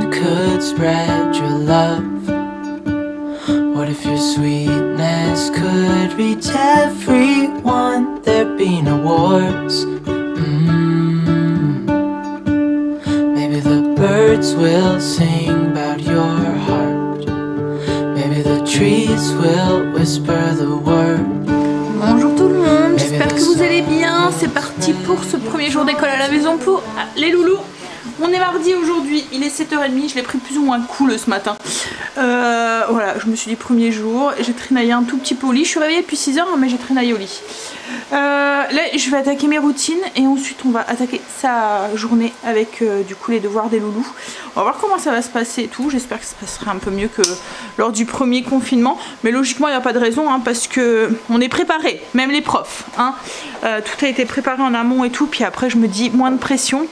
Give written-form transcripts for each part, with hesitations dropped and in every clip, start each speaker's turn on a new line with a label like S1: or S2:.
S1: one could spread your love? What if your sweetness could reach everyone? There'd be no wars. Maybe the birds will sing about your heart. Maybe the trees will whisper the word.
S2: Bonjour tout le monde, j'espère que vous allez bien. C'est parti pour ce premier jour d'école à la maison pour les loulous. On est mardi aujourd'hui, il est 7h30, je l'ai pris plus ou moins cool ce matin. Voilà, je me suis dit premier jour, j'ai traînaillé un tout petit peu au lit. Je suis réveillée depuis 6h mais j'ai traînaillé au lit. Là je vais attaquer mes routines et ensuite on va attaquer sa journée avec du coup les devoirs des loulous. On va voir comment ça va se passer et tout, j'espère que ça se passera un peu mieux que lors du premier confinement. Mais logiquement il n'y a pas de raison hein, parce que on est préparé, même les profs hein. Tout a été préparé en amont et tout, puis après je me dis moins de pression.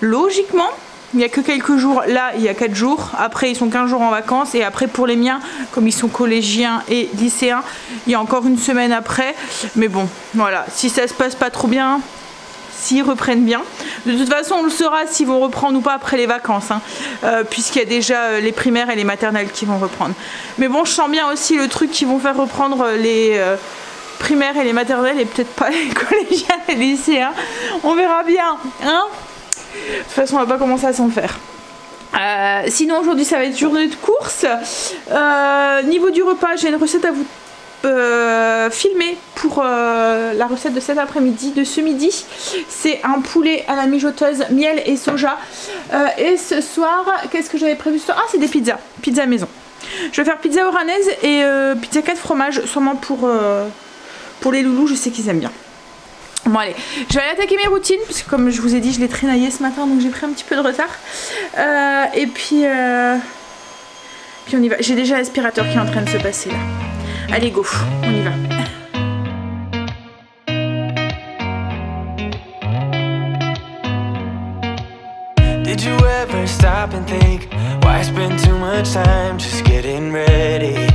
S2: Logiquement, il n'y a que quelques jours, là il y a 4 jours, après ils sont 15 jours en vacances et après pour les miens, comme ils sont collégiens et lycéens, il y a encore une semaine après. Mais bon, voilà, si ça se passe pas trop bien, s'ils reprennent bien. De toute façon on le saura s'ils vont reprendre ou pas après les vacances, hein, puisqu'il y a déjà les primaires et les maternelles qui vont reprendre. Mais bon, je sens bien aussi le truc qui vont faire reprendre les... primaires et les maternelles et peut-être pas les collégiens et les lycéens. On verra bien, hein. De toute façon on va pas commencer à s'en faire. Sinon aujourd'hui ça va être journée de course. Niveau du repas, j'ai une recette à vous filmer pour la recette de cet après-midi, de ce midi. C'est un poulet à la mijoteuse, miel et soja. Et ce soir, qu'est-ce que j'avais prévu ce soir? Ah, c'est des pizzas, pizza maison. Je vais faire pizza oranaise et pizza 4 fromages, sûrement pour les loulous, je sais qu'ils aiment bien. Bon allez, je vais aller attaquer mes routines parce que comme je vous ai dit je l'ai traînaillé ce matin donc j'ai pris un petit peu de retard. Et puis on y va. J'ai déjà l'aspirateur qui est en train de se passer là. Allez go, on y va.
S1: Did you ever stop and think why spend too much time just getting ready?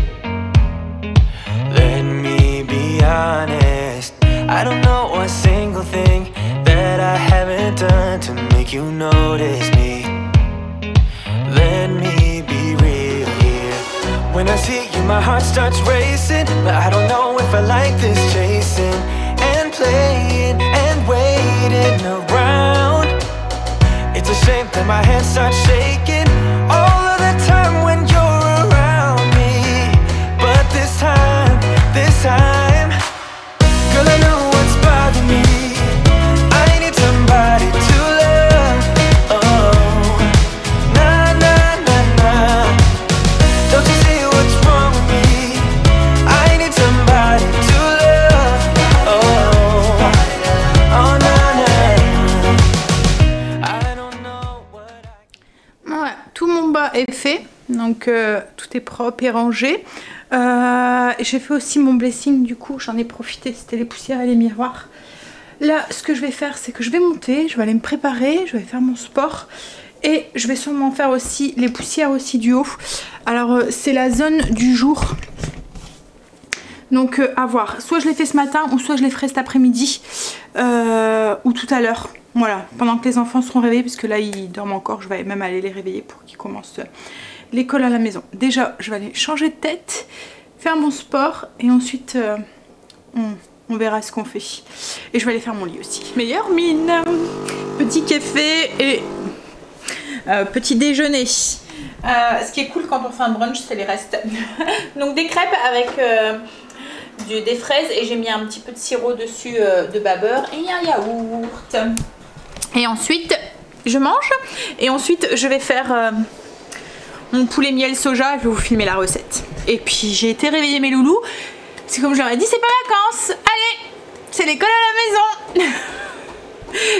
S1: Let me be honest, I don't know a single thing that I haven't done to make you notice me. Let me be real here. When I see you my heart starts racing, but I don't know if I like this chasing and playing and waiting around. It's a shame that my hands start shaking all of the time when you're around me. But this time, girl, I know what's bothering me. I need somebody to love. Oh, nah, nah, nah, nah. Don't you see what's wrong with me? I need somebody to love. Oh, oh, nah, nah. I don't know what I...
S2: Voilà, tout mon bas est fait, donc tout est propre et rangé. J'ai fait aussi mon blessing, du coup j'en ai profité, c'était les poussières et les miroirs. Là ce que je vais faire c'est que je vais monter, je vais aller me préparer, je vais faire mon sport et je vais sûrement faire aussi les poussières aussi du haut. Alors c'est la zone du jour, donc à voir, soit je l'ai fait ce matin ou soit je les ferai cet après-midi ou tout à l'heure. Voilà, pendant que les enfants seront réveillés, parce que là ils dorment encore, je vais même aller les réveiller pour qu'ils commencent l'école à la maison. Déjà je vais aller changer de tête, faire mon sport et ensuite on verra ce qu'on fait. Et je vais aller faire mon lit aussi. Meilleure mine, petit café et petit déjeuner. Ce qui est cool quand on fait un brunch c'est les restes. Donc des crêpes avec des fraises et j'ai mis un petit peu de sirop dessus de babeur et un yaourt. Et ensuite je mange et ensuite je vais faire mon poulet miel soja, je vais vous filmer la recette. Et puis j'ai été réveiller mes loulous. C'est comme je leur ai dit, c'est pas vacances. Allez, c'est l'école à la maison.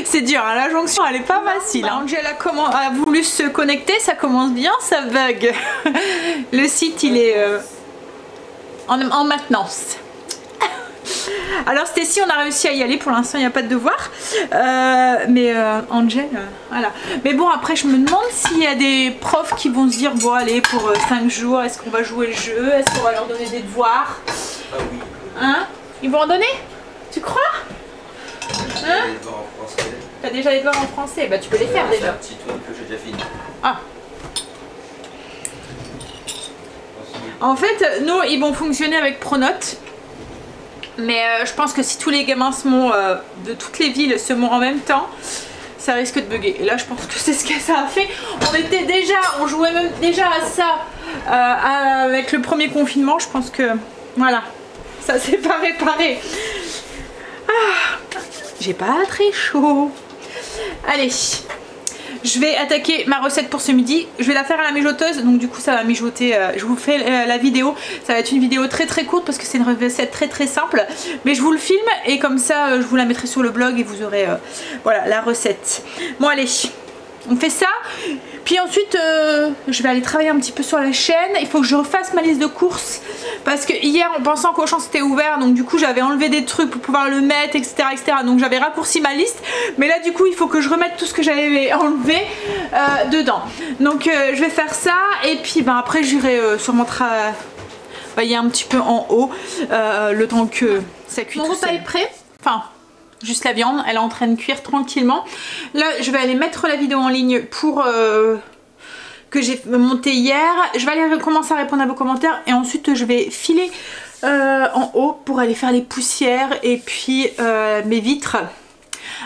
S2: C'est dur, hein, la jonction elle est pas facile. Hein. Angel a voulu se connecter, ça commence bien, ça bug. Le site il est en maintenance. Alors Stacy on a réussi à y aller, pour l'instant il n'y a pas de devoir, mais Angel, voilà. Mais bon après je me demande s'il y a des profs qui vont se dire bon allez pour 5 jours, est-ce qu'on va jouer le jeu, est-ce qu'on va leur donner des devoirs?
S3: Ah oui.
S2: Hein? Ils vont en donner? Tu crois? Hein?
S3: T'as
S2: déjà les devoirs en français? Bah tu peux les faire déjà.
S3: C'est un petit truc que j'ai déjà fini.
S2: Ah, En fait, nous, ils vont fonctionner avec Pronote. Mais je pense que si tous les gamins se montent de toutes les villes se montent en même temps, ça risque de bugger. Et là, je pense que c'est ce que ça a fait. On jouait même déjà à ça avec le premier confinement. Je pense que, voilà, ça s'est pas réparé. Ah, j'ai pas très chaud. Allez, je vais attaquer ma recette pour ce midi. Je vais la faire à la mijoteuse, donc du coup ça va mijoter. Je vous fais la vidéo. Ça va être une vidéo très courte parce que c'est une recette très simple. Mais je vous le filme et comme ça je vous la mettrai sur le blog et vous aurez voilà la recette. Bon allez, on fait ça. Puis ensuite je vais aller travailler un petit peu sur la chaîne. Il faut que je refasse ma liste de courses. Parce que hier en pensant qu'Auchan c'était ouvert, donc du coup j'avais enlevé des trucs pour pouvoir le mettre, etc. Donc j'avais raccourci ma liste. Mais là du coup il faut que je remette tout ce que j'avais enlevé dedans. Donc je vais faire ça. Et puis ben, après j'irai sûrement travailler un petit peu en haut. Le temps que ça cuit. Mon repas est prêt. Enfin... juste la viande, elle est en train de cuire tranquillement. Là je vais aller mettre la vidéo en ligne pour que j'ai monté hier. Je vais aller commencer à répondre à vos commentaires et ensuite je vais filer en haut pour aller faire les poussières et puis mes vitres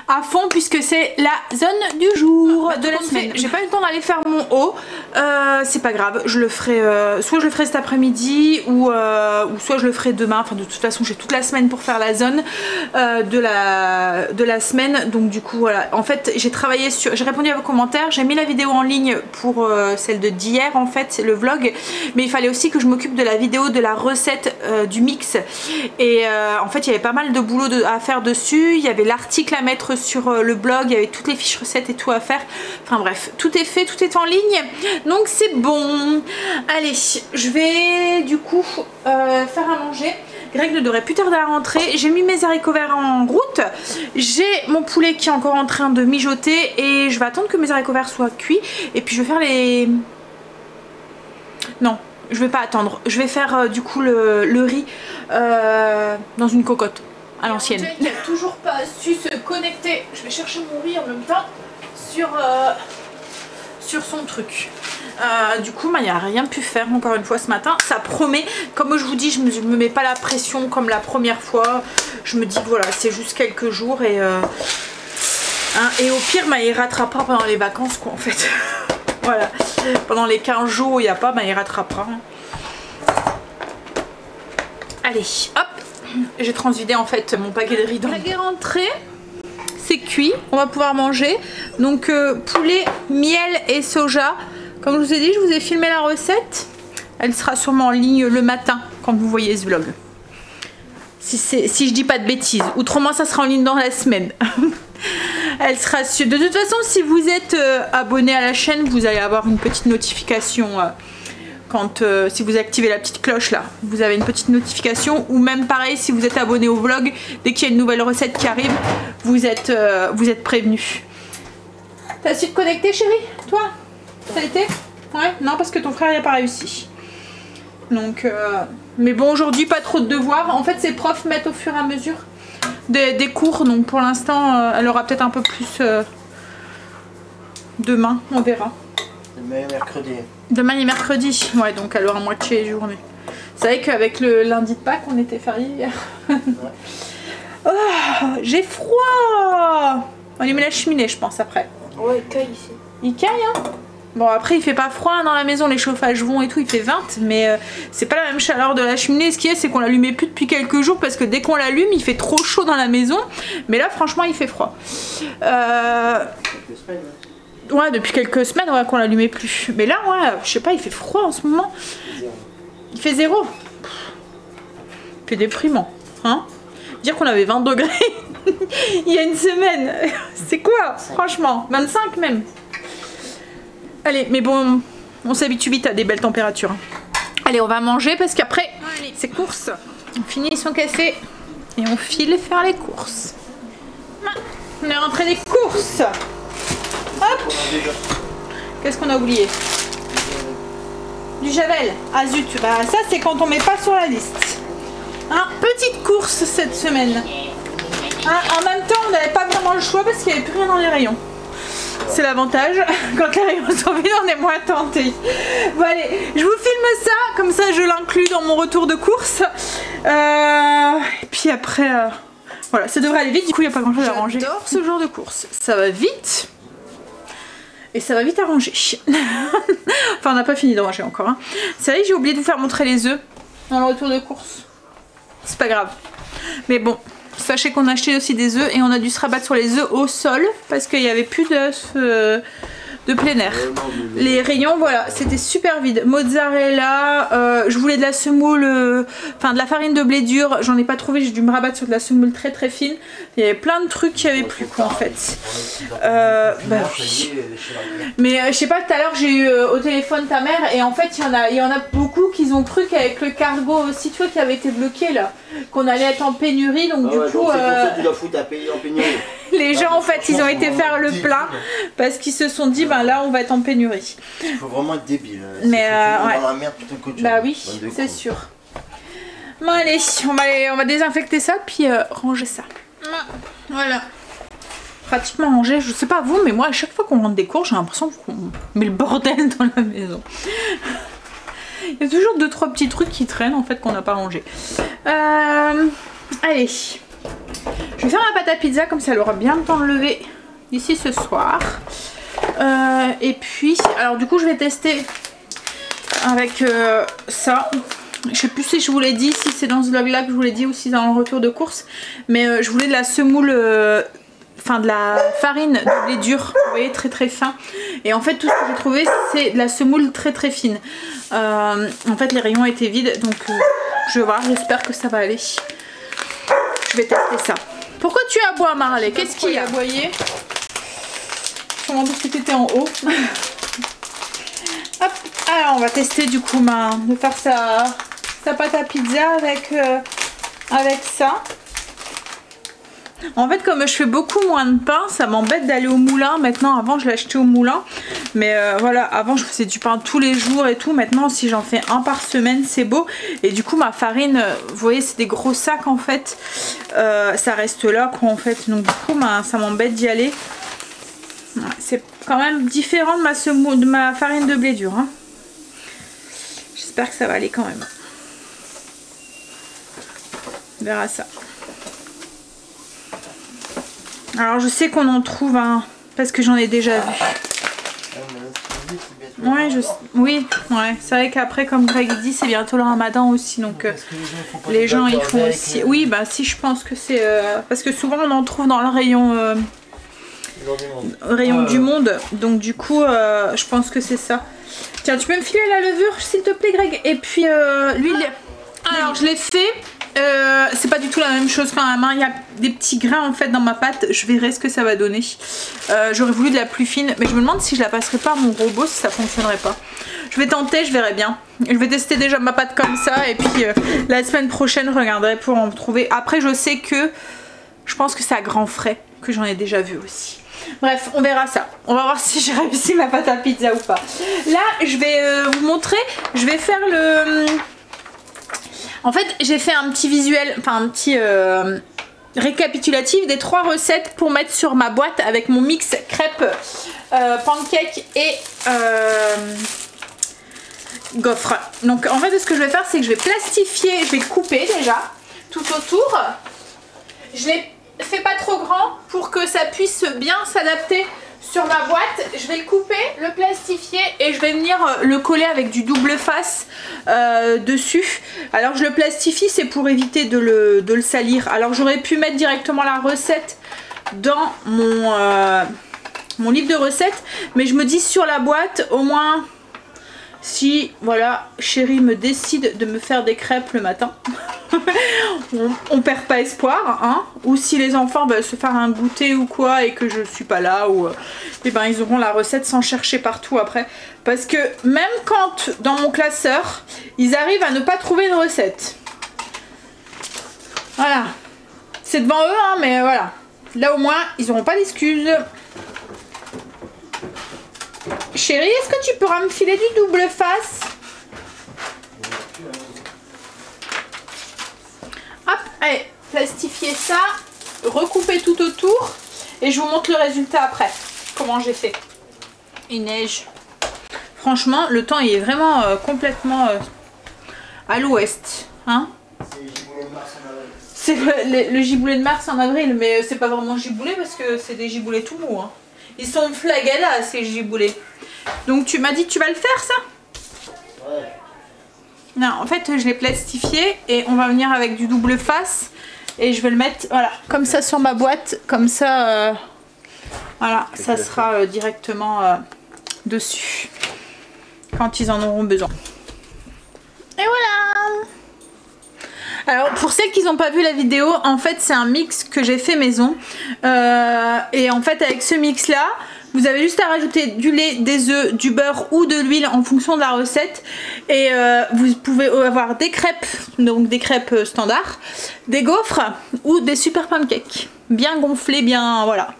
S2: à fond puisque c'est la zone du jour de la semaine. J'ai pas eu le temps d'aller faire mon haut, c'est pas grave, je le ferai soit je le ferai cet après-midi ou soit je le ferai demain. Enfin de toute façon j'ai toute la semaine pour faire la zone de la semaine, donc du coup voilà. En fait j'ai travaillé sur, j'ai répondu à vos commentaires, j'ai mis la vidéo en ligne pour celle d'hier en fait, le vlog, mais il fallait aussi que je m'occupe de la vidéo de la recette du mix et en fait il y avait pas mal de boulot à faire dessus. Il y avait l'article à mettre sur le blog, il y avait toutes les fiches recettes et tout à faire. Enfin bref, tout est fait, tout est en ligne, donc c'est bon. Allez, je vais du coup faire à manger. Greg ne devrait plus tarder à rentrer. J'ai mis mes haricots verts en route. J'ai mon poulet qui est encore en train de mijoter et je vais attendre que mes haricots verts soient cuits. Et puis je vais faire les... Non, je vais pas attendre. Je vais faire du coup le riz dans une cocotte à l'ancienne. Il n'a toujours pas su se connecter. Je vais chercher mon riz en même temps sur son truc. Du coup, il n'y a rien pu faire encore une fois ce matin. Ça promet, comme je vous dis, je me mets pas la pression comme la première fois. Je me dis que voilà, c'est juste quelques jours et au pire, il rattrapera pendant les vacances quoi en fait. Voilà, pendant les 15 jours où il n'y a pas, il rattrapera. Allez, hop. J'ai transvidé en fait mon paquet de riz dans... Greg est rentré, c'est cuit, on va pouvoir manger. Donc poulet, miel et soja. Comme je vous ai dit, je vous ai filmé la recette. Elle sera sûrement en ligne le matin quand vous voyez ce vlog. Si je dis pas de bêtises. Autrement ça sera en ligne dans la semaine. Elle sera sûre. De toute façon si vous êtes abonné à la chaîne, vous allez avoir une petite notification... Quand, si vous activez la petite cloche là, vous avez une petite notification. Ou même pareil, si vous êtes abonné au vlog, dès qu'il y a une nouvelle recette qui arrive, vous êtes prévenu. T'as su te connecter chérie? Toi? Ça a été? Ouais? Non parce que ton frère n'a pas réussi. Donc, mais bon aujourd'hui pas trop de devoirs. En fait ces profs mettent au fur et à mesure des cours. Donc pour l'instant elle aura peut-être un peu plus demain, on verra.
S3: Demain est mercredi.
S2: Demain est mercredi, ouais, donc elle aura moitié journée. C'est vrai qu'avec le lundi de Pâques, on était férié hier. Ouais. Oh, j'ai froid. On lui met la cheminée, je pense, après.
S4: Ouais, il caille ici.
S2: Il caille, hein. Bon, après, il fait pas froid dans la maison, les chauffages vont et tout, il fait 20, mais c'est pas la même chaleur de la cheminée. Ce qu'il y a, c'est qu'on l'allumait plus depuis quelques jours parce que dès qu'on l'allume, il fait trop chaud dans la maison. Mais là, franchement, il fait froid.
S3: Quelques semaines.
S2: Ouais, depuis quelques semaines ouais, qu'on l'allumait plus. Mais là, ouais, je sais pas, il fait froid en ce moment. Il fait 0. Il fait déprimant. Hein? Dire qu'on avait 20 degrés il y a une semaine. C'est quoi, franchement? 25 même. Allez, mais bon, on s'habitue vite à des belles températures. Allez, on va manger parce qu'après, c'est courses. On finit son café et on file faire les courses. On est rentré des courses. Hop. Qu'est-ce qu'on a oublié? Du javel. Ah zut, bah ça c'est quand on met pas sur la liste. Hein, petite course cette semaine. Hein, en même temps on n'avait pas vraiment le choix parce qu'il n'y avait plus rien dans les rayons. C'est l'avantage. Quand les rayons sont vides, on est moins tenté. Bon allez, je vous filme ça, comme ça je l'inclus dans mon retour de course. Et puis après, voilà, ça devrait aller vite. Du coup, il n'y a pas grand chose à ranger. J'adore ce genre de course. Ça va vite. Et ça va vite à ranger. Enfin, on n'a pas fini de ranger encore. Hein. C'est vrai que j'ai oublié de vous faire montrer les œufs dans le retour de course. C'est pas grave. Mais bon, sachez qu'on a acheté aussi des œufs et on a dû se rabattre sur les œufs au sol parce qu'il n'y avait plus de plein air. Les rayons, voilà, c'était super vide. Mozzarella, je voulais de la semoule, enfin de la farine de blé dur, j'en ai pas trouvé, j'ai dû me rabattre sur de la semoule très très fine. Il y avait plein de trucs qui avaient plus quoi en fait. Bah oui. Mais je sais pas, tout à l'heure j'ai eu au téléphone ta mère et en fait il y en a beaucoup qui ont cru qu'avec le cargo aussi, tu vois, qui avait été bloqué là, qu'on allait être en pénurie, donc du coup... C'est pour ça que tu dois foutre à payer en pénurie. Les gens en fait ils ont été faire le plein parce qu'ils se sont dit ben là on va être en pénurie.
S3: Il faut vraiment être débile.
S2: Mais ouais.
S3: Dans la merde plutôt que
S2: bah oui, c'est sûr. Bon allez, on va désinfecter ça puis ranger ça. Voilà. Pratiquement rangé, je sais pas vous mais moi à chaque fois qu'on rentre des cours j'ai l'impression qu'on met le bordel dans la maison. Il y a toujours 2-3 petits trucs qui traînent en fait qu'on n'a pas rangé. Allez. Je vais faire ma pâte à pizza comme ça elle aura bien le temps de lever d'ici ce soir. Et puis, alors du coup je vais tester avec ça. Je sais plus si je vous l'ai dit, si c'est dans ce vlog là que je vous l'ai dit ou si c'est dans le retour de course. Mais je voulais de la semoule, enfin de la farine de blé dur, vous voyez, très très fin. Et en fait tout ce que j'ai trouvé c'est de la semoule très très fine. En fait les rayons étaient vides donc je vais voir, j'espère que ça va aller. Je vais tester ça. Pourquoi tu aboies Marley? Qu'est-ce qu'il y a? Aboyé. Sûrement parce que tu étais en haut. Hop. Alors on va tester du coup de faire sa pâte à pizza avec ça. En fait comme je fais beaucoup moins de pain, ça m'embête d'aller au moulin maintenant. Avant je l'achetais au moulin. Mais voilà, avant je faisais du pain tous les jours et tout. Maintenant si j'en fais un par semaine c'est beau. Et du coup ma farine, vous voyez c'est des gros sacs en fait. Ça reste là quoi en fait. Donc du coup ça m'embête d'y aller. Ouais, c'est quand même différent de ma farine de blé dur. Hein. J'espère que ça va aller quand même. On verra ça. Alors je sais qu'on en trouve un parce que j'en ai déjà vu. Ouais, oui, ouais. C'est vrai qu'après comme Greg dit c'est bientôt le ramadan aussi donc les gens ils font aussi. Oui bah si je pense que c'est parce que souvent on en trouve dans le rayon du monde donc du coup je pense que c'est ça. Tiens tu peux me filer la levure s'il te plaît Greg et puis l'huile. Alors je l'ai fait. C'est pas du tout la même chose quand même, hein. Il y a des petits grains en fait dans ma pâte, je verrai ce que ça va donner. J'aurais voulu de la plus fine, mais je me demande si je la passerai pas à mon robot, si ça fonctionnerait pas. Je vais tenter, je verrai bien. Je vais tester déjà ma pâte comme ça et puis la semaine prochaine je regarderai pour en trouver. Après je sais que je pense que c'est à grands frais, que j'en ai déjà vu aussi. Bref, on verra ça. On va voir si j'ai réussi ma pâte à pizza ou pas. Là je vais vous montrer, je vais faire le... En fait j'ai fait un petit visuel, enfin un petit récapitulatif des 3 recettes pour mettre sur ma boîte avec mon mix crêpes, pancake et gaufres. Donc en fait ce que je vais faire c'est que je vais plastifier, je vais couper déjà tout autour. Je l'ai fait pas trop grand pour que ça puisse bien s'adapter sur ma boîte. Je vais le couper, le plastifier et je vais venir le coller avec du double face dessus. Alors je le plastifie, c'est pour éviter de le salir. Alors j'aurais pu mettre directement la recette dans mon livre de recettes, mais je me dis sur la boîte au moins si voilà chérie me décide de me faire des crêpes le matin on perd pas espoir hein, ou si les enfants veulent se faire un goûter ou quoi et que je suis pas là ou et ben ils auront la recette sans chercher partout après parce que même quand dans mon classeur ils arrivent à ne pas trouver une recette, voilà c'est devant eux hein, mais voilà là au moins ils n'auront pas d'excuses. Chérie, est-ce que tu pourras me filer du double face? Hop, allez, plastifier ça, recouper tout autour et je vous montre le résultat après. comment j'ai fait. Il neige. Franchement, le temps il est vraiment complètement à l'ouest. Hein? C'est le giboulé de mars en avril, mais c'est pas vraiment giboulé parce que c'est des giboulés tout mous. Hein. Ils sont flagella ces giboulés. Donc tu m'as dit que tu vas le faire ça?
S3: Ouais.
S2: Non, en fait je l'ai plastifié et on va venir avec du double face et je vais le mettre voilà comme ça sur ma boîte, comme ça voilà, ça sera directement dessus quand ils en auront besoin. Et voilà. Alors pour celles qui n'ont pas vu la vidéo, en fait c'est un mix que j'ai fait maison et en fait avec ce mix là vous avez juste à rajouter du lait, des œufs, du beurre ou de l'huile en fonction de la recette et vous pouvez avoir des crêpes, donc des crêpes standards, des gaufres ou des super pancakes bien gonflés, bien voilà.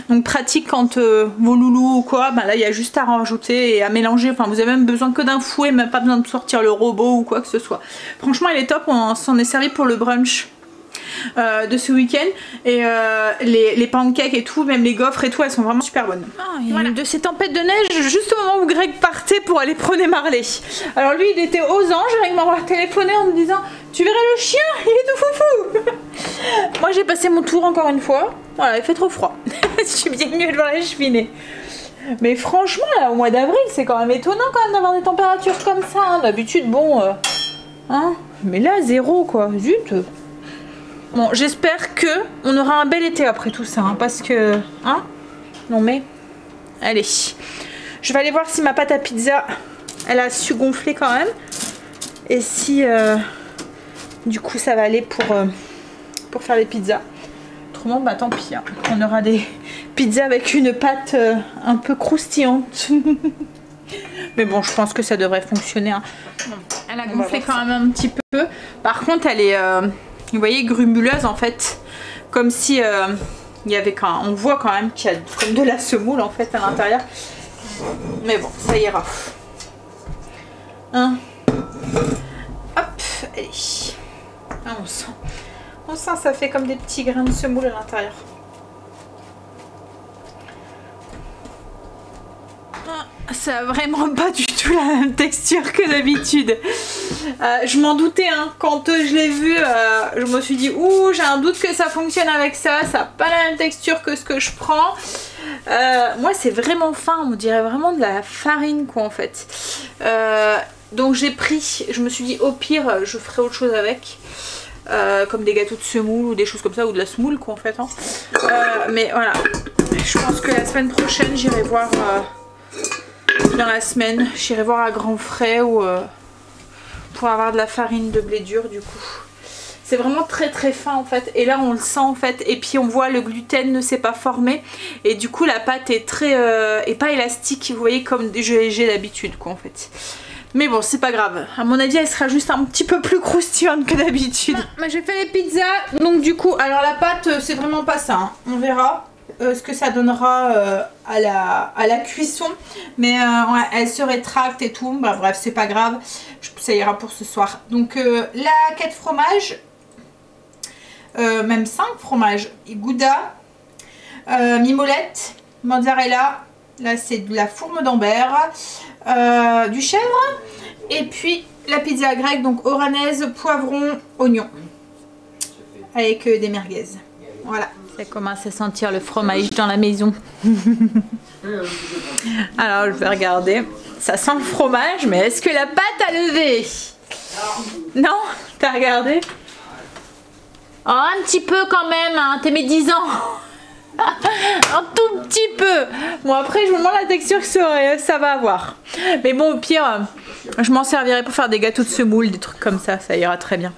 S2: Donc pratique quand vos loulous ou quoi, bah là il y a juste à rajouter et à mélanger, enfin vous avez même besoin que d'un fouet, même pas besoin de sortir le robot ou quoi que ce soit. Franchement il est top, on s'en est servi pour le brunch de ce week-end et les pancakes et tout, même les gaufres et tout, elles sont vraiment super bonnes. Voilà. De ces tempêtes de neige juste au moment où Greg partait pour aller prôner Marley. Alors lui il était aux anges, Greg m'a téléphoné en me disant tu verrais le chien, il est tout foufou. Moi j'ai passé mon tour encore une fois, voilà il fait trop froid. Je suis bien mieux devant la cheminée. Mais franchement là au mois d'avril c'est quand même étonnant quand même d'avoir des températures comme ça, hein. D'habitude bon hein, mais là zéro quoi, zut. Bon, j'espère que on aura un bel été après tout ça, hein, parce que... Hein? Non mais... Allez. Je vais aller voir si ma pâte à pizza, elle a su gonfler quand même. Et si... du coup, ça va aller pour faire les pizzas. Autrement, bah tant pis. Hein. On aura des pizzas avec une pâte un peu croustillante. Mais bon, je pense que ça devrait fonctionner. Hein. Elle a gonflé quand même un petit peu. Par contre, elle est... vous voyez, grumuleuse en fait, comme si il y avait quand on voit quand même qu'il y a comme de la semoule en fait à l'intérieur. Mais bon, ça ira. Hein. Hop, allez. Ah, on sent, ça fait comme des petits grains de semoule à l'intérieur. Ça a vraiment pas du tout la même texture que d'habitude. Je m'en doutais, hein. Quand je l'ai vu, je me suis dit ouh, j'ai un doute que ça fonctionne avec ça. Ça n'a pas la même texture que ce que je prends. Moi, c'est vraiment fin. On dirait vraiment de la farine, quoi, en fait. Donc j'ai pris. Je me suis dit au pire, je ferai autre chose avec. Comme des gâteaux de semoule ou des choses comme ça, ou de la semoule, quoi, en fait. Hein. Mais voilà. Je pense que la semaine prochaine, j'irai voir. Dans la semaine, j'irai voir à Grand Frais ou pour avoir de la farine de blé dur du coup. C'est vraiment très très fin en fait et là on le sent en fait et puis on voit le gluten ne s'est pas formé et du coup la pâte est très est pas élastique, vous voyez comme j'ai d'habitude quoi en fait. Mais bon c'est pas grave, à mon avis elle sera juste un petit peu plus croustillante que d'habitude. J'ai fait les pizzas donc du coup alors la pâte c'est vraiment pas ça, hein. On verra. Ce que ça donnera à la cuisson mais ouais, elle se rétracte et tout, bah, bref c'est pas grave, ça ira pour ce soir. Donc la 4 fromages, même 5 fromages, Gouda, mimolette, mozzarella, là c'est de la fourme d'Ambert, du chèvre et puis la pizza grecque, donc oranaise, poivron, oignon avec des merguez, voilà. Ça commence à sentir le fromage dans la maison. Alors je vais regarder. Ça sent le fromage, mais est-ce que la pâte a levé? Non? T'as regardé? Oh, un petit peu quand même, hein. T'es mes 10 ans. Un tout petit peu. Bon après je me demande la texture que ça va avoir. Mais bon au pire, je m'en servirai pour faire des gâteaux de semoule, des trucs comme ça, ça ira très bien.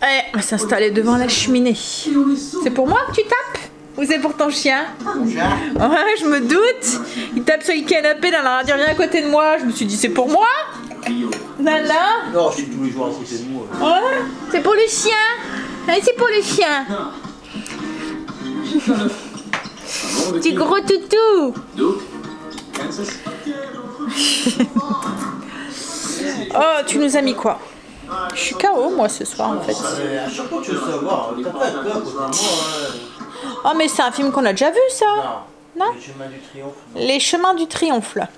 S2: Allez, on va s'installer devant la cheminée. C'est pour moi que tu tapes? Ou c'est pour ton chien? Ouais, je me doute. Il tape sur le canapé dans la radio, rien à côté de moi. Je me suis dit, c'est pour moi? Nana?
S3: Non, je suis tous les jours à côté de moi.
S2: Ouais, c'est pour le chien. Allez, c'est pour le chien. Petit gros toutou. Oh, tu nous as mis quoi? Je suis KO moi ce soir en fait.
S3: À chaque fois tu veux savoir, t'as pas de peur côté de moi.
S2: Oh, mais c'est un film qu'on a déjà vu, ça.
S3: Non.
S2: Non.
S3: Le chemin du triomphe. Non.
S2: Les chemins du triomphe, là.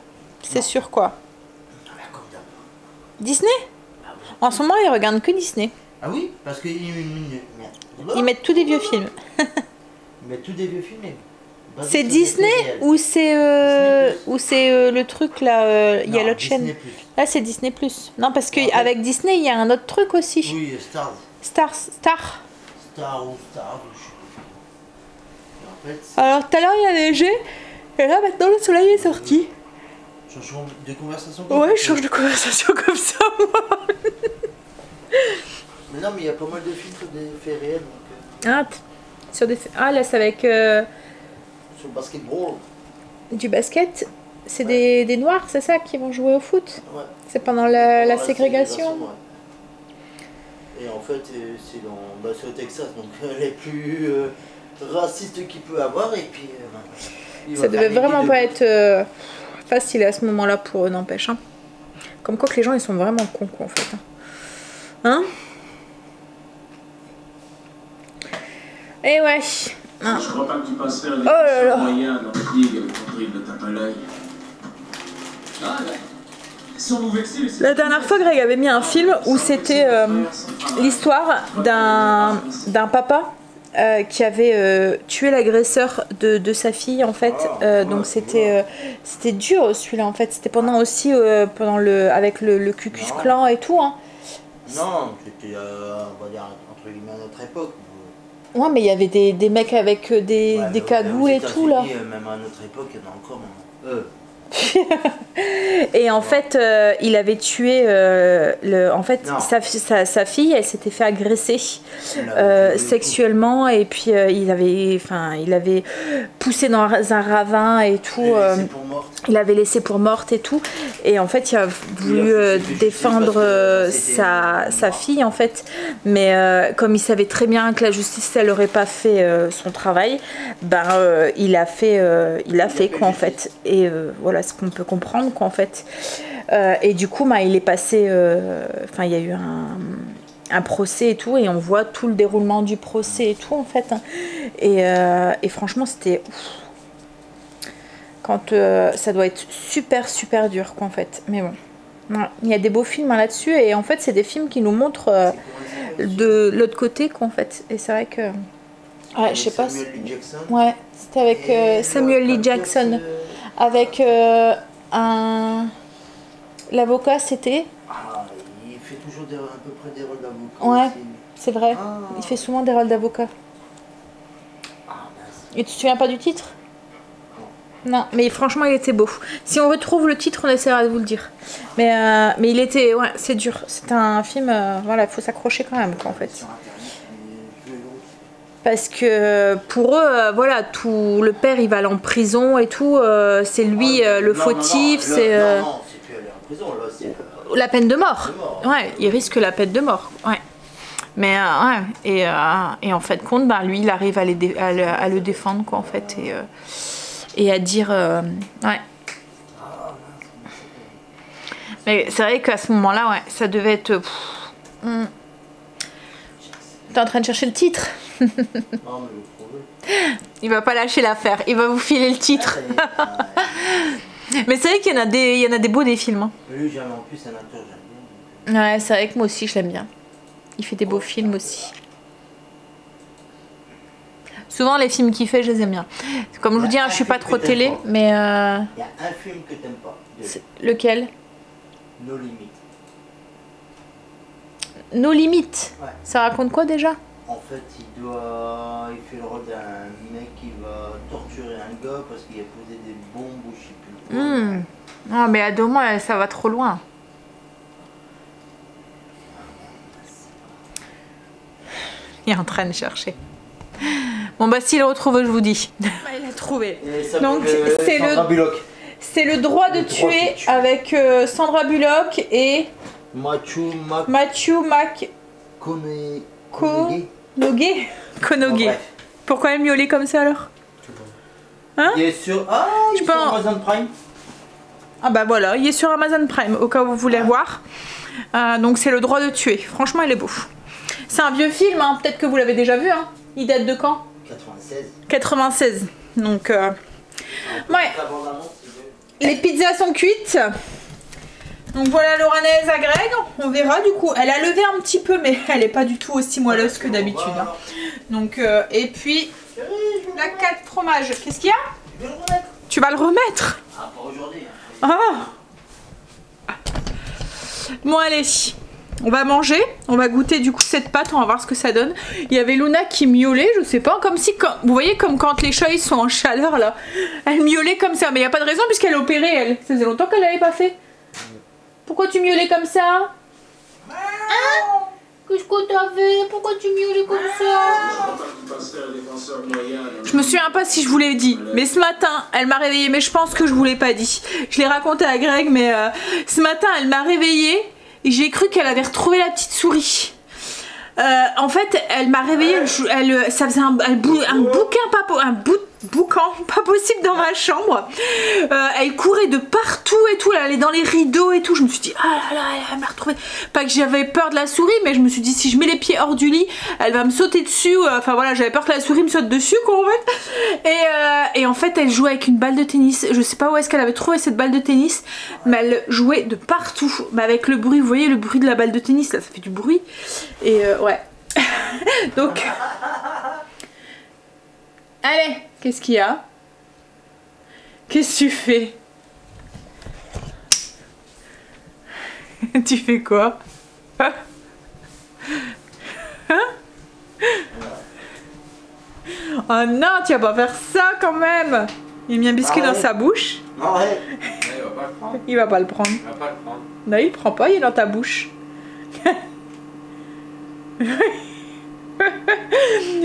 S2: C'est sur quoi? Disney? En ce moment, ils regardent que Disney.
S3: Ah oui, parce qu'ils
S2: Ils mettent tous des vieux films.
S3: Ils mettent tous des vieux films.
S2: C'est Disney ou c'est le truc là, il y a l'autre chaîne. Là c'est Disney Plus. Non parce qu'avec Disney il y a un autre truc aussi.
S3: Oui, Star.
S2: Star.
S3: Star, je sais plus. En fait,
S2: Alors tout à l'heure il y a neigé et là maintenant le soleil est sorti.
S3: Changeons de conversation.
S2: Ouais, je change de conversation comme ça moi.
S3: Mais non, mais il y a pas mal de films sur des faits réels. Donc,
S2: Ah là c'est avec
S3: sur le basketball.
S2: du basket. C'est des noirs, c'est ça, qui vont jouer au foot?
S3: Ouais.
S2: C'est pendant la ségrégation.
S3: Ouais. Et en fait, c'est au Texas, donc les plus racistes qu'il peut avoir. Et puis,
S2: ça devait vraiment pas être facile à ce moment-là pour eux, n'empêche. Hein. Comme quoi que les gens, ils sont vraiment cons, quoi, en fait. Hein? Et ouais. Ah.
S4: Je crois pas que tu passerais un moyen dans la ligue avec ton dribble de tape à l'œil. Ah, là. Sans vous vexer,
S2: la dernière fois, Greg avait mis un film où c'était l'histoire d'un papa qui avait tué l'agresseur de sa fille en fait. Donc c'était dur celui-là en fait. C'était pendant aussi avec le Ku Klux Klan et tout. Hein.
S3: Non, c'était on va dire entre guillemets à notre époque.
S2: Ouais, mais il y avait des mecs avec des cagoules et tout là.
S3: Même à notre époque, il y en a encore.
S2: Et en fait, il avait tué sa fille, elle s'était fait agresser sexuellement et puis il avait poussé dans un ravin et tout. Il avait laissé pour morte et tout. Et en fait, il a voulu défendre sa fille en fait. Mais comme il savait très bien que la justice elle n'aurait pas fait son travail, il a fait quoi en fait. Et voilà ce qu'on peut comprendre quoi en fait. Et du coup il est passé il y a eu un procès et tout et on voit tout le déroulement du procès et tout en fait. Et franchement c'était quand ça doit être super dur quoi en fait. Mais bon, voilà. Il y a des beaux films là-dessus et en fait c'est des films qui nous montrent de l'autre côté quoi en fait. Et c'est vrai que je sais pas. Ouais, c'était avec Samuel L. Jackson. Avec l'avocat, c'était.
S3: Ah, il fait toujours à peu près des rôles d'avocat.
S2: Ouais,
S3: aussi.
S2: c'est vrai. Ah. Il fait souvent des rôles d'avocat.
S3: Ah,
S2: et tu te souviens pas du titre? Non, mais franchement, il était beau. Si on retrouve le titre, on essaiera de vous le dire. Mais il était. Ouais, c'est dur. C'est un film. Voilà, il faut s'accrocher quand même, quoi, en fait. Parce que pour eux, voilà, tout le père il va aller en prison et tout, c'est lui le fautif, c'est.
S3: Non, c'est plus aller en prison, là, c'est.
S2: La peine de mort. Ouais, il risque la peine de mort. Ouais. Mais ouais, et en fait, compte, lui il arrive à le défendre, quoi, en fait, et à dire. Ouais. Mais c'est vrai qu'à ce moment-là, ouais, ça devait être. T'es en train de chercher le titre? Il va pas lâcher l'affaire, il va vous filer le titre. Mais c'est vrai qu'il y en a des beaux des films. Hein.
S3: Lui, j'aime en plus un acteur, j'aime bien.
S2: Ouais, c'est vrai que moi aussi je l'aime bien. Il fait des beaux films aussi. Souvent les films qu'il fait, je les aime bien. Comme je vous dis, je suis pas trop télé, mais. Il y
S3: a un film que t'aimes pas.
S2: Lequel?
S3: No Limit.
S2: No Limit. Ouais. Ça raconte quoi déjà?
S3: En fait, il fait le rôle d'un mec qui va torturer un gars parce qu'il a posé des bombes ou je sais plus quoi.
S2: Non, mais à deux mois, ça va trop loin. Il est en train de chercher. Bon, s'il le retrouve, je vous dis. Il a trouvé. Donc, c'est le droit de tuer avec Sandra Bullock et Matthew McConaughey. Pourquoi elle miaulait comme ça alors? Hein?
S3: Il est sur Amazon Prime.
S2: Ah bah voilà, il est sur Amazon Prime au cas où vous voulez voir. Donc c'est le droit de tuer. Franchement, il est beau. C'est un vieux film, hein. Peut-être que vous l'avez déjà vu. Hein. Il date de quand?
S3: 96.
S2: 96. Donc, ouais. Les pizzas sont cuites. Donc voilà l'oranaise à Greg. On verra du coup. Elle a levé un petit peu, mais elle n'est pas du tout aussi moelleuse que d'habitude. Hein. Donc, et puis, la 4 fromage. Qu'est-ce qu'il y a? Tu vas le remettre?
S3: Ah, pas aujourd'hui.
S2: Ah. Bon, allez. On va manger, on va goûter du coup cette pâte, on va voir ce que ça donne. Il y avait Luna qui miaulait, je sais pas, comme si, vous voyez comme quand les chats ils sont en chaleur là, elle miaulait comme ça, mais il n'y a pas de raison puisqu'elle est opérée elle. Ça faisait longtemps qu'elle l'avait pas fait. Pourquoi tu miaulais comme ça? Hein? Qu'est-ce que t'as fait? Pourquoi tu miaulais comme ça? Je me souviens pas si je vous l'ai dit, mais ce matin elle m'a réveillée, mais je pense que je vous l'ai pas dit. Je l'ai raconté à Greg, mais ce matin elle m'a réveillée. J'ai cru qu'elle avait retrouvé la petite souris. En fait, elle m'a réveillée, ça faisait un boucan pas possible dans ma chambre. Elle courait de partout et tout, elle allait dans les rideaux et tout. Je me suis dit, ah là là, elle m'a retrouvée. Pas que j'avais peur de la souris, mais je me suis dit, si je mets les pieds hors du lit, elle va me sauter dessus. Enfin voilà, j'avais peur que la souris me saute dessus, quoi, en fait. Et en fait, elle jouait avec une balle de tennis. Je sais pas où est-ce qu'elle avait trouvé cette balle de tennis, mais elle jouait de partout. Mais avec le bruit, vous voyez le bruit de la balle de tennis, là, ça fait du bruit. Et ouais. Donc... Allez, qu'est-ce qu'il y a? Qu'est-ce que tu fais? Tu fais quoi? Hein? Oh non, tu vas pas faire ça quand même! Il a mis un biscuit dans sa bouche.
S3: Non, ouais.
S2: Il va pas le prendre.
S3: Il va pas le prendre.
S2: Non, il prend pas, il est dans ta bouche.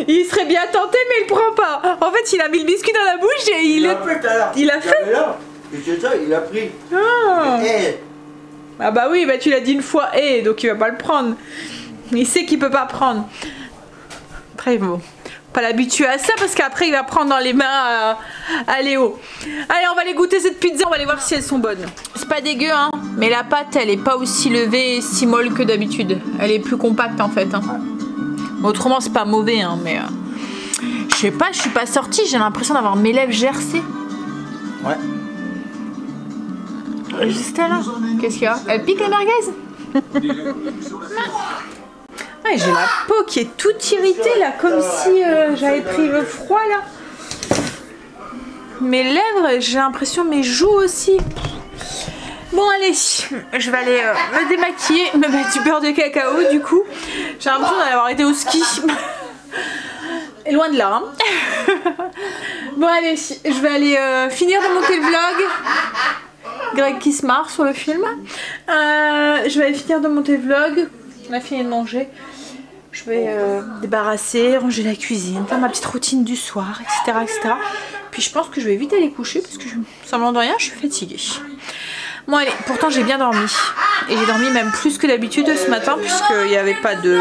S2: Il serait bien tenté, mais il prend pas. En fait, il a mis le biscuit dans la bouche et il a fait.
S3: C'est ça, il a pris.
S2: Ah. Ah bah oui, bah tu l'as dit une fois, donc il va pas le prendre. Il sait qu'il peut pas prendre. Après, bon, pas l'habituer à ça parce qu'après il va prendre dans les mains à Léo. Allez, on va aller goûter cette pizza, on va aller voir si elles sont bonnes. C'est pas dégueu, hein, mais la pâte elle est pas aussi levée et si molle que d'habitude. Elle est plus compacte en fait. Hein. Autrement c'est pas mauvais, hein, mais je sais pas, je suis pas sortie, j'ai l'impression d'avoir mes lèvres gercées.
S3: Ouais.
S2: Juste là. Qu'est-ce qu'il y a? Elle pique les merguez? Ouais, j'ai la peau qui est toute irritée là, comme si j'avais pris le froid là. Mes lèvres, j'ai l'impression, mes joues aussi. Bon allez, je vais aller me démaquiller, me mettre du beurre de cacao du coup. J'ai l'impression d'avoir été au ski. Et loin de là. Hein. Bon allez, je vais aller finir de monter le vlog. Greg qui se marre sur le film. Je vais aller finir de monter le vlog. On a fini de manger. Je vais débarrasser, ranger la cuisine, faire ma petite routine du soir, etc., etc. Puis je pense que je vais vite aller coucher parce que semblant de rien, je suis fatiguée. Bon allez, pourtant j'ai bien dormi. Et j'ai dormi même plus que d'habitude ce matin puisqu'il n'y avait pas de...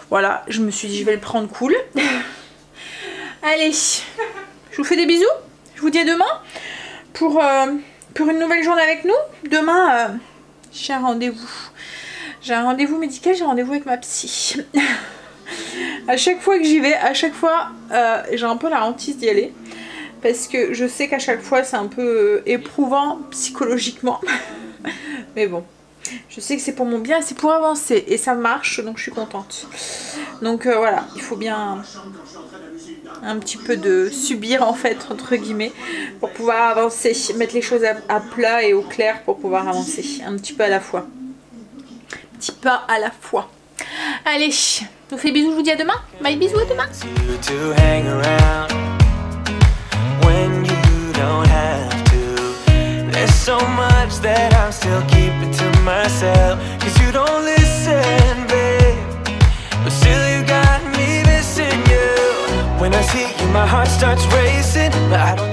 S2: Voilà, je me suis dit je vais le prendre cool. Allez, je vous fais des bisous. Je vous dis à demain pour une nouvelle journée avec nous. Demain, j'ai un rendez-vous. J'ai un rendez-vous médical, j'ai un rendez-vous avec ma psy. À chaque fois que j'y vais, à chaque fois, j'ai un peu la hantise d'y aller. Parce que je sais qu'à chaque fois, c'est un peu éprouvant psychologiquement. Mais bon, je sais que c'est pour mon bien, c'est pour avancer. Et ça marche, donc je suis contente. Donc voilà, il faut bien un petit peu de subir en fait, entre guillemets, pour pouvoir avancer. Mettre les choses à plat et au clair pour pouvoir avancer. Un petit peu à la fois. Petit pas à la fois. Allez, je vous fais bisous, je vous dis à demain. Bye, bisous, à demain.
S1: There's so much that I'm still keeping to myself, 'cause you don't listen, babe, but still you got me missing you. When I see you my heart starts racing, but I don't